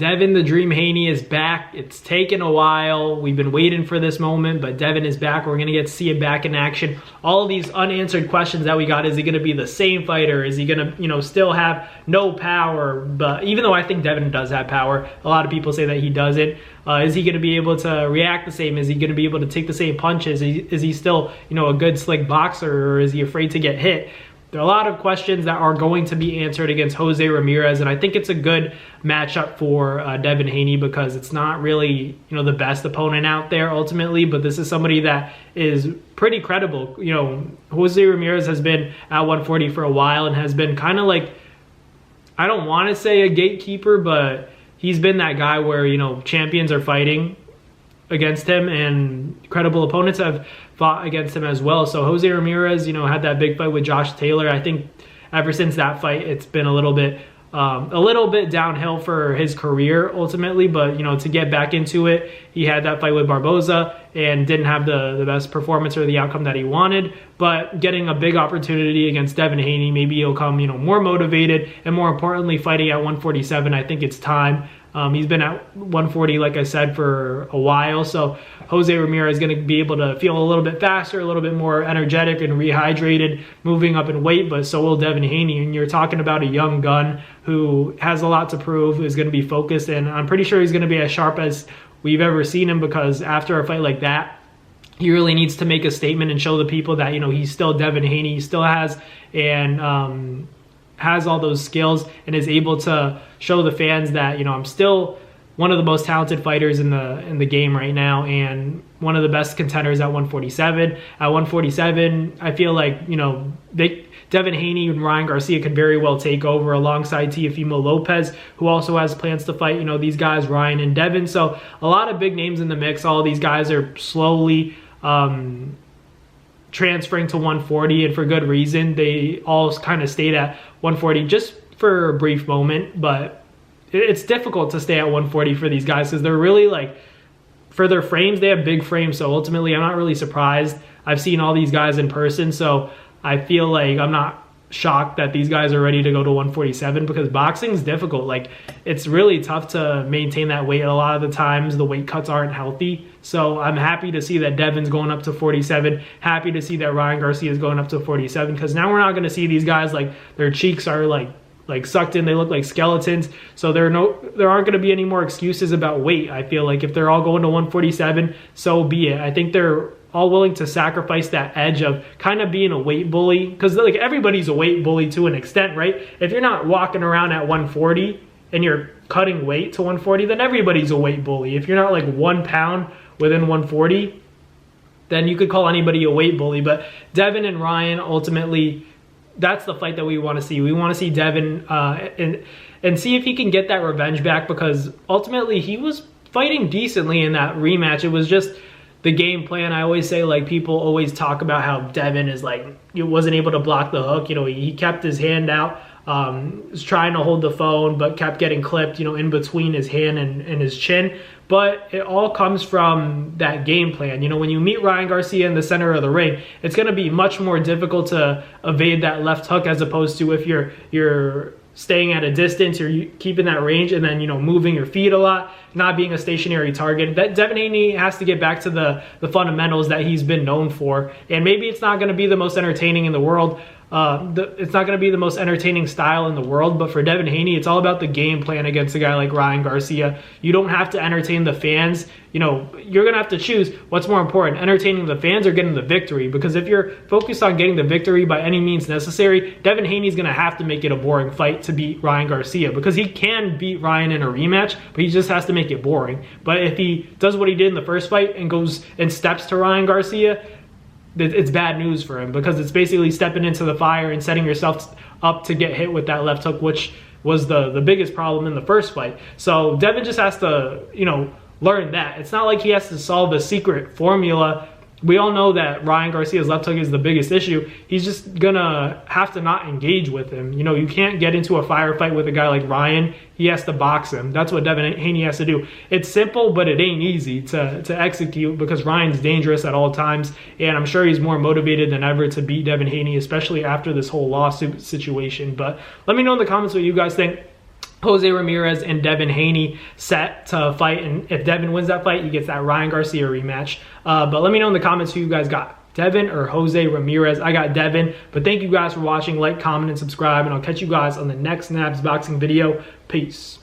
Devin the Dream Haney is back. It's taken a while. We've been waiting for this moment, but Devin is back. We're going to get to see him back in action. All of these unanswered questions that we got, is he going to be the same fighter? Is he going to, still have no power? But even though I think Devin does have power, a lot of people say that he doesn't. Is he going to be able to react the same? Is he going to be able to take the same punches? Is he still, a good slick boxer, or is he afraid to get hit? There are a lot of questions that are going to be answered against Jose Ramirez, and I think it's a good matchup for Devin Haney because it's not really, the best opponent out there ultimately, but this is somebody that is pretty credible. Jose Ramirez has been at 140 for a while and has been kind of like, I don't want to say a gatekeeper, but he's been that guy where, champions are fighting against him and credible opponents have fought against him as well. So Jose Ramirez, had that big fight with Josh Taylor. I think ever since that fight, it's been a little bit downhill for his career ultimately. But to get back into it, he had that fight with Barboza and didn't have the best performance or the outcome that he wanted. But getting a big opportunity against Devin Haney, maybe he'll come more motivated, and more importantly, fighting at 147. I think it's time. He's been at 140, like I said, for a while. So Jose Ramirez is going to be able to feel a little bit faster, a little bit more energetic and rehydrated, moving up in weight, but so will Devin Haney. And you're talking about a young gun who has a lot to prove, is going to be focused, and I'm pretty sure he's going to be as sharp as we've ever seen him, because after a fight like that, he really needs to make a statement and show the people that, he's still Devin Haney. He still has has all those skills and is able to show the fans that, I'm still one of the most talented fighters in the game right now, and one of the best contenders at 147. At 147, I feel like, Devin Haney and Ryan Garcia could very well take over alongside Teofimo Lopez, who also has plans to fight, these guys, Ryan and Devin. So a lot of big names in the mix. All of these guys are slowly transferring to 140, and for good reason. They all kind of stayed at 140 just for a brief moment, but it's difficult to stay at 140 for these guys because they're really for their frames, they have big frames. So ultimately, I'm not really surprised. I've seen all these guys in person, so I feel like I'm not shocked that these guys are ready to go to 147, because boxing is difficult. It's really tough to maintain that weight. A lot of the times the weight cuts aren't healthy. So I'm happy to see that Devin's going up to 47, happy to see that Ryan Garcia is going up to 47, because now we're not going to see these guys their cheeks are like sucked in, they look like skeletons. So there aren't going to be any more excuses about weight. I feel like if they're all going to 147, so be it. I think they're all willing to sacrifice that edge of kind of being a weight bully, because everybody's a weight bully to an extent, right? If you're not walking around at 140 and you're cutting weight to 140, then everybody's a weight bully. If you're not 1 pound within 140, then you could call anybody a weight bully. But Devin and Ryan, ultimately, that's the fight that we want to see. We want to see Devin and see if he can get that revenge back, because ultimately he was fighting decently in that rematch. It was just the game plan. I always say, people always talk about how Devin is he wasn't able to block the hook. He kept his hand out, was trying to hold the phone, but kept getting clipped, in between his hand and his chin. But it all comes from that game plan. When you meet Ryan Garcia in the center of the ring, it's going to be much more difficult to evade that left hook, as opposed to if you're staying at a distance, or keeping that range, and then moving your feet a lot, not being a stationary target. That Devin Haney has to get back to the fundamentals that he's been known for. And maybe it's not going to be the most entertaining in the world. It's not going to be the most entertaining style in the world, but for Devin Haney, it's all about the game plan against a guy like Ryan Garcia. You don't have to entertain the fans. You're going to have to choose what's more important, entertaining the fans or getting the victory. Because if you're focused on getting the victory by any means necessary, Devin Haney's going to have to make it a boring fight to beat Ryan Garcia, because he can beat Ryan in a rematch, but he just has to make it boring. But if he does what he did in the first fight and goes and steps to Ryan Garcia, it's bad news for him, because it's basically stepping into the fire and setting yourself up to get hit with that left hook, which was the biggest problem in the first fight. So Devin just has to, learn that. It's not like he has to solve a secret formula. We all know that Ryan Garcia's left hook is the biggest issue. He's just gonna have to not engage with him. You can't get into a firefight with a guy like Ryan. He has to box him. That's what Devin Haney has to do. It's simple, but it ain't easy to execute, because Ryan's dangerous at all times, and I'm sure he's more motivated than ever to beat Devin Haney, especially after this whole lawsuit situation. But let me know in the comments what you guys think. Jose Ramirez and Devin Haney set to fight, and if Devin wins that fight, he gets that Ryan Garcia rematch. But let me know in the comments who you guys got, Devin or Jose Ramirez. I got Devin. But thank you guys for watching. Like, comment, and subscribe, and I'll catch you guys on the next Nabs Boxing video. Peace.